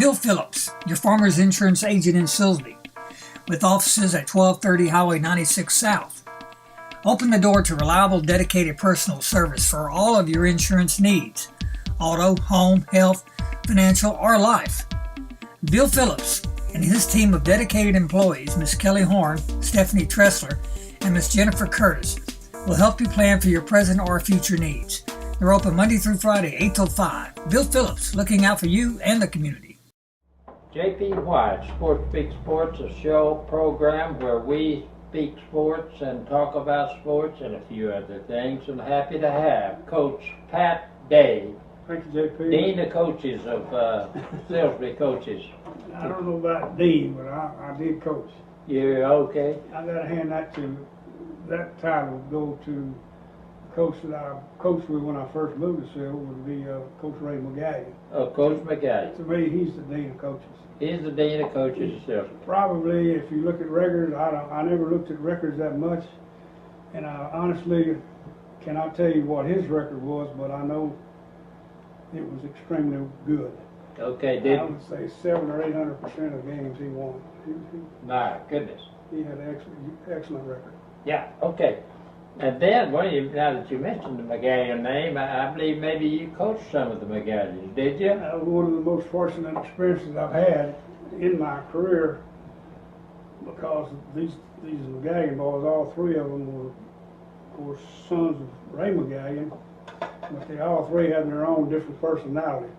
Bill Phillips, your farmer's insurance agent in Silsbee, with offices at 1230 Highway 96 South. Open the door to reliable, dedicated personal service for all of your insurance needs: auto, home, health, financial, or life. Bill Phillips and his team of dedicated employees, Miss Kelly Horn, Stephanie Tressler, and Miss Jennifer Curtis, will help you plan for your present or future needs. They're open Monday through Friday, 8 till 5. Bill Phillips, looking out for you and the community. J.P. White, SportsSpeak Sports, a show program where we speak sports and talk about sports and a few other things. I'm happy to have Coach Pat Day, Thank you, JP. Dean of Coaches of Silsbee Coaches. I don't know about Dean, but I did coach. You're okay? I got to hand that title go to the coach that I coached with when I first moved to Sil, would be Coach Ray McGalley. Oh, Coach McGalley. To me, he's the Dean of Coaches. He's the Dean of Coaches of Silsbee. Probably, if you look at records, I never looked at records that much, and I honestly cannot tell you what his record was, but I know it was extremely good. Okay, I would say 700 or 800% of games he won. My goodness. He had an excellent record. Yeah, okay. And then, now that you mentioned the McGallion name, I believe maybe you coached some of the McGallions, did you? That was one of the most fortunate experiences I've had in my career, because these McGallion boys, all three of them were, of course, sons of Ray McGallion, but they all three had their own different personality.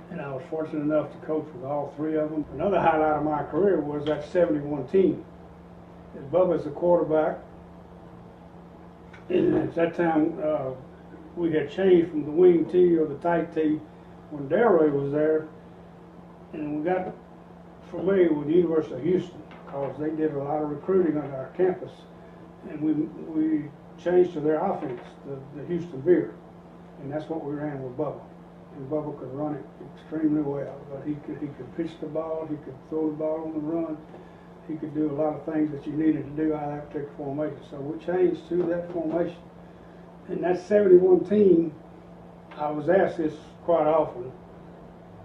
And I was fortunate enough to coach with all three of them. Another highlight of my career was that 71 team. As Bubba's the quarterback, and at that time we had changed from the wing tee or the tight tee when Delray was there, and we got familiar with the University of Houston because they did a lot of recruiting on our campus, and we changed to their offense, the Houston Veer, and that's what we ran with Bubba. And Bubba could run it extremely well, but he could pitch the ball, he could throw the ball on the run, he could do a lot of things that you needed to do out of that particular formation. So we changed to that formation. And that 71 team, I was asked this quite often,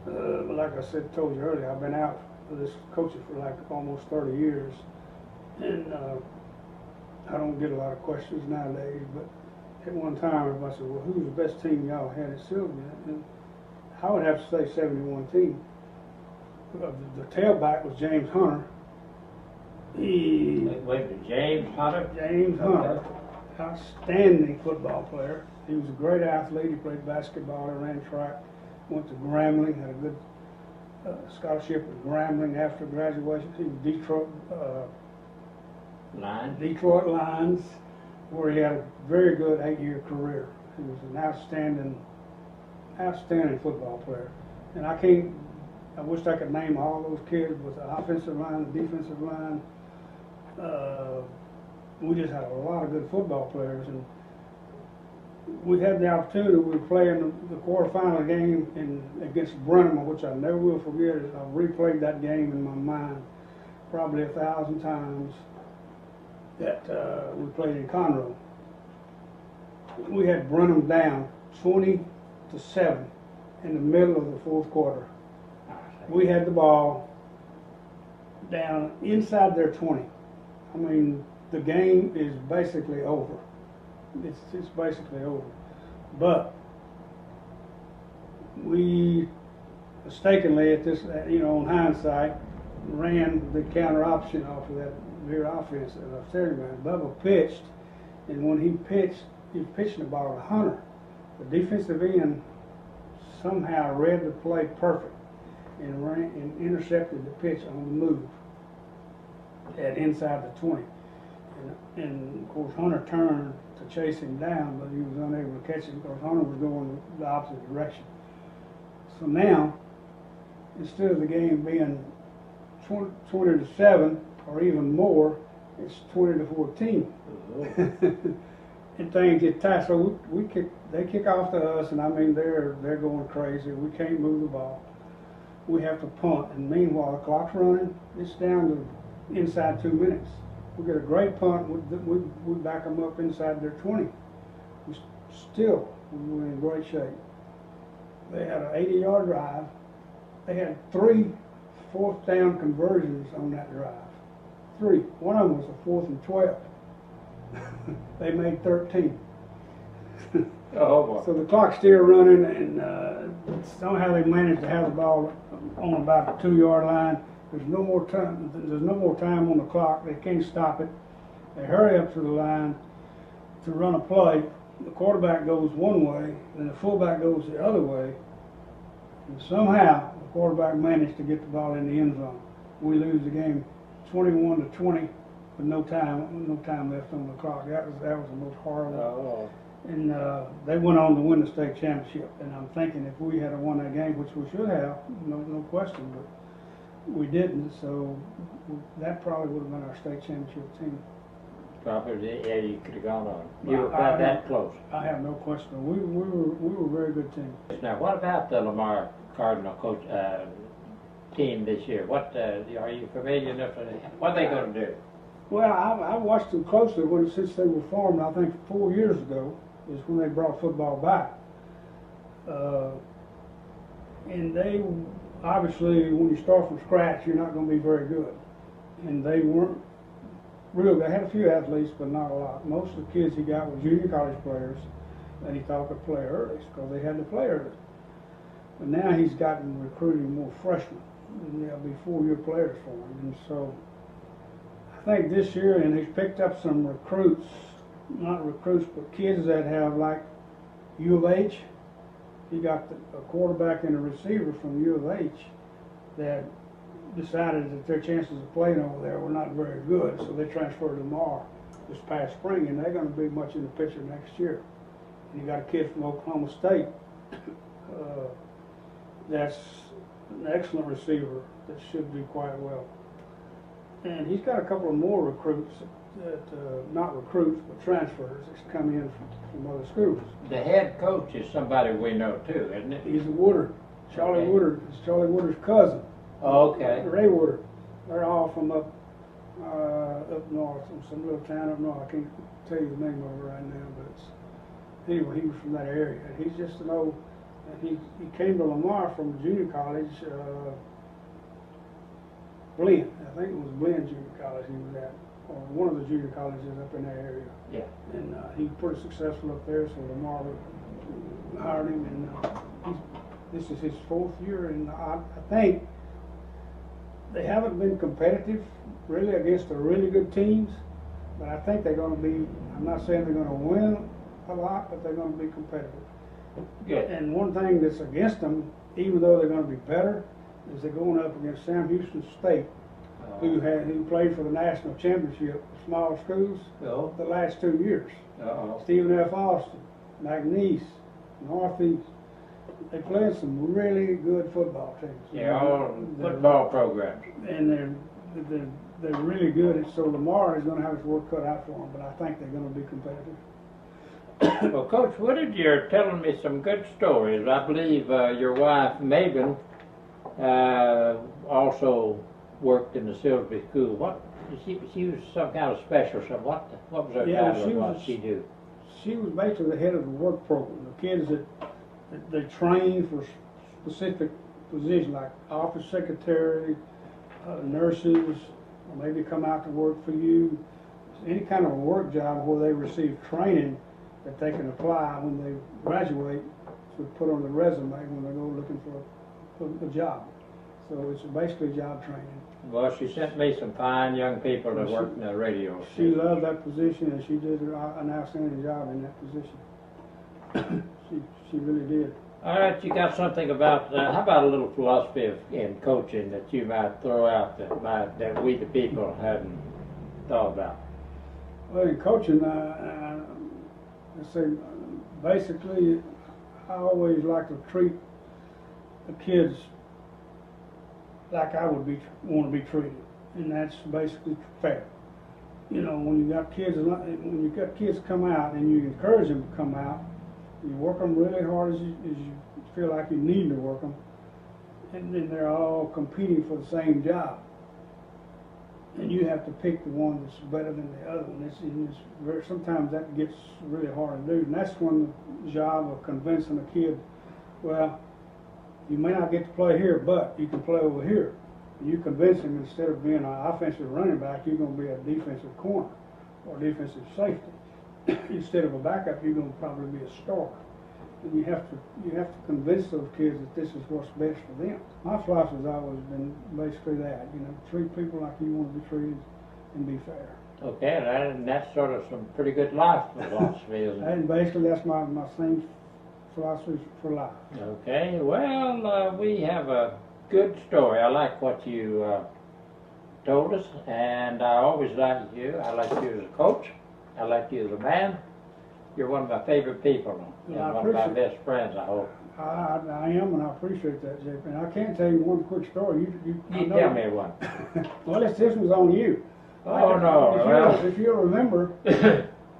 but like I told you earlier, I've been out for this coaching for like almost 30 years, and I don't get a lot of questions nowadays, but at one time everybody said, well, who's the best team y'all had at Sylvia? And I would have to say 71 team. The tailback was James Hunter. Wait, James Hunter? James Hunter, outstanding football player. He was a great athlete. He played basketball, he ran track, went to Grambling, had a good scholarship at Grambling after graduation. He was Detroit Lions, where he had a very good 8-year career. He was an outstanding football player. And I wish I could name all those kids with the offensive line, the defensive line. We just had a lot of good football players, and we had the opportunity. We were playing the quarterfinal game against Brenham, which I never will forget. I've replayed that game in my mind probably 1,000 times. That we played in Conroe. We had Brenham down 20-7 in the middle of the fourth quarter. We had the ball down inside their 20. I mean, the game is basically over. It's basically over. But we mistakenly, at this, on hindsight, ran the counter option off of that Veer offense. As I said, man, Bubba pitched, and when he was pitching the ball to Hunter. The defensive end somehow read the play perfect and ran and intercepted the pitch on the move at inside the 20. And of course Hunter turned to chase him down, but he was unable to catch him because Hunter was going the opposite direction. So now, instead of the game being 20-7 or even more, it's 20-14. And things get tight. So they kick off to us, and I mean they're going crazy. We can't move the ball. We have to punt, and meanwhile the clock's running. It's down to inside 2 minutes. We get a great punt. We back them up inside their 20. We were in great shape. They had an 80-yard drive, They had 3 fourth down conversions on that drive. 3. One of them was a 4th and 12. They made 13. Oh, boy. So the clock's still running, and somehow they managed to have the ball on about the 2-yard line. There's no more time. There's no more time on the clock. They can't stop it. They hurry up to the line to run a play. The quarterback goes one way, and the fullback goes the other way. And somehow the quarterback managed to get the ball in the end zone. We lose the game 21-20 with no time left on the clock. That was the most horrible. Oh. And they went on to win the state championship. And I'm thinking if we had won that game, which we should have, no question, but we didn't. So that probably would have been our state championship team. Probably, yeah, you could have gone on. You were about that close. I have no question. We were a very good team. Now, what about the Lamar Cardinal coach team this year? What are you familiar enough? What are they going to do? Well, I watched them closely since they were formed. I think 4 years ago is when they brought football back. And they obviously, when you start from scratch, you're not going to be very good. And they weren't. Really, they had a few athletes, but not a lot. Most of the kids he got were junior college players that he thought could play early because they had to play early. But now he's gotten recruiting more freshmen, and they'll be 4-year players for him. And so I think this year, and he's picked up some recruits, not recruits, but kids that have like U of H. He got a quarterback and a receiver from U of H that decided that their chances of playing over there were not very good, so they transferred to Lamar this past spring, and they're going to be much in the picture next year. And you got a kid from Oklahoma State that's an excellent receiver that should do quite well. And he's got a couple of more recruits that, not recruits, but transfers that's come in from other schools. The head coach is somebody we know too, isn't it? He's a Woodard. Charlie Okay. Woodard. It's Charlie Woodard's cousin. Oh, okay. Ray Woodard. They're all from up north, from some little town up north. I can't tell you the name of it right now, but anyway, he was from that area. And he's just an old. He came to Lamar from junior college, Glenn. I think it was Glenn Junior College he was at, or one of the junior colleges up in that area. Yeah. And he was pretty successful up there, so Lamar hired him, and this is his 4th year, and I think they haven't been competitive really against the really good teams, but I think they're going to be, I'm not saying they're going to win a lot, but they're going to be competitive. Good. And one thing that's against them, even though they're going to be better, is they're going up against Sam Houston State, who played for the national championship for small schools the last 2 years. Stephen F. Austin, McNeese, Northeast. They played some really good football teams. Yeah, all football programs. And they're really good. And so Lamar is going to have his work cut out for them, but I think they're going to be competitive. Well, Coach Woodard, you're telling me some good stories. I believe your wife, Megan, also worked in the Silsby School. What? She was some kind of special. So what was her title and what did she do? She was basically the head of the work program. The kids that they train for specific positions like office secretary, nurses, or maybe come out to work for you. Any kind of a work job where they receive training that they can apply when they graduate to put on the resume when they go looking for a job. So it's basically job training. Well, she sent me some fine young people to work in the radio. She loved that position, and she did an outstanding job in that position. She really did. All right, you got something about, how about a little philosophy in coaching that you might throw out that we the people hadn't thought about? Well, in coaching, let's say, basically, I always like to treat the kids like I would want to be treated, and that's basically fair. You know, when you got kids come out and you encourage them to come out, you work them really hard as you feel like you need to work them, and then they're all competing for the same job. And you have to pick the one that's better than the other one. Sometimes that gets really hard to do, and that's when the job of convincing a kid, well, You may not get to play here, but you can play over here. You convince him instead of being an offensive running back, you're going to be a defensive corner or defensive safety. Instead of a backup, you're going to probably be a starter. And you have to convince those kids that this is what's best for them. My philosophy has always been basically that, treat people like you want to be treated and be fair. Okay, and that's sort of some pretty good life philosophy, isn't it? And basically that's my same philosophy for life. Okay, well, we have a good story. I like what you told us, and I always liked you. I like you as a coach. I like you as a man. You're one of my favorite people, and one of my best friends, I hope. I am, and I appreciate that, JP. And I can't tell you one quick story. You tell me one. Well, this was on you. Oh, no. If you'll remember,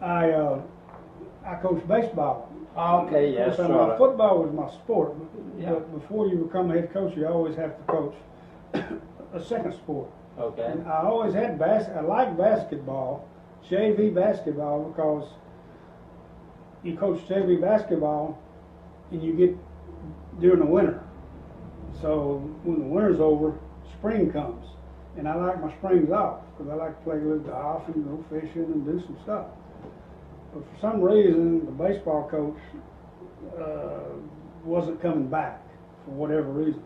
I coached baseball. Okay, yes, sir. Football was my sport, Yeah. but before you become a head coach, you always have to coach a second sport. Okay. And I always had I liked basketball, JV basketball, because you coach JV basketball and you get during the winter. So when the winter's over, spring comes. And I like my springs off because I like to play a little golf and go fishing and do some stuff. But for some reason, the baseball coach wasn't coming back for whatever reason.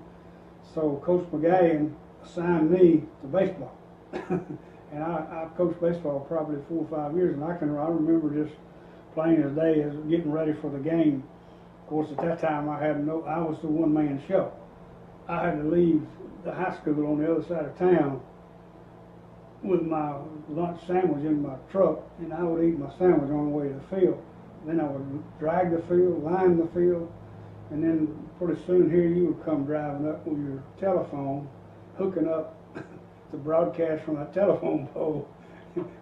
So Coach McGahan assigned me to baseball. And I coached baseball probably 4 or 5 years, and I remember just plain as day as getting ready for the game. Of course, at that time I was the one-man show. I had to leave the high school on the other side of town with my lunch sandwich in my truck, and I would eat my sandwich on the way to the field. Then I would drag the field, line the field, and then pretty soon here you would come driving up with your telephone, hooking up to broadcast from that telephone pole.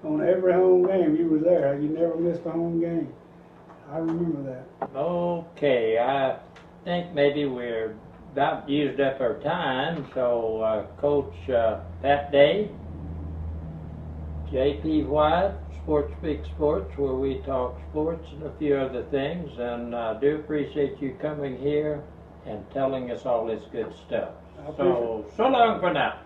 On every home game you were there. You never missed a home game. I remember that. Okay, I think maybe we're about used up our time, so Coach Pat Day, J.P. White, SportsSpeak Sports, where we talk sports and a few other things, and I do appreciate you coming here and telling us all this good stuff. So long for now.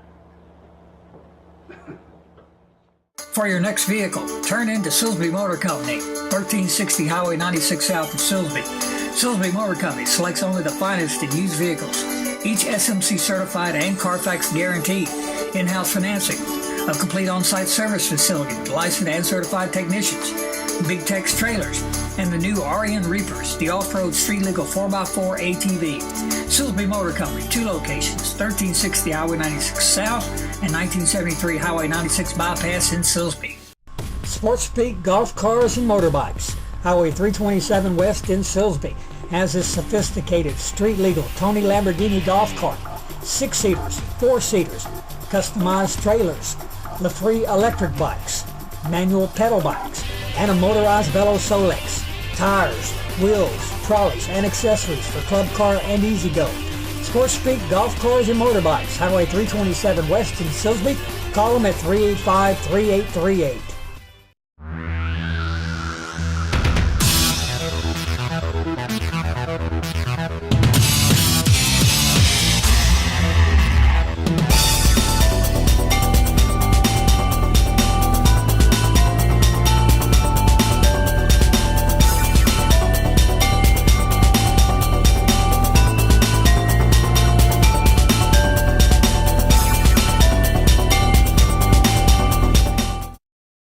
For your next vehicle, turn into Silsby Motor Company, 1360 Highway 96 South of Silsby. Silsby Motor Company selects only the finest in used vehicles, each SMC certified and Carfax guaranteed, in-house financing, a complete on-site service facility with licensed and certified technicians, Big Tex trailers, and the new RN Reapers, the off-road street legal 4x4 ATV. Silsby Motor Company, 2 locations, 1360 Highway 96 South and 1973 Highway 96 Bypass in Silsby. SportsSpeak Golf Cars and Motorbikes, Highway 327 West in Silsby, has this sophisticated street legal Tony Lamborghini golf cart, 6-seaters, 4-seaters, customized trailers, LaFree electric bikes, manual pedal bikes, and a motorized Velo Solex, tires, wheels, trolleys, and accessories for Club Car and E-Z-Go. SportsSpeak Golf Cars and Motorbikes, Highway 327 West in Silsby. Call them at 385-3838.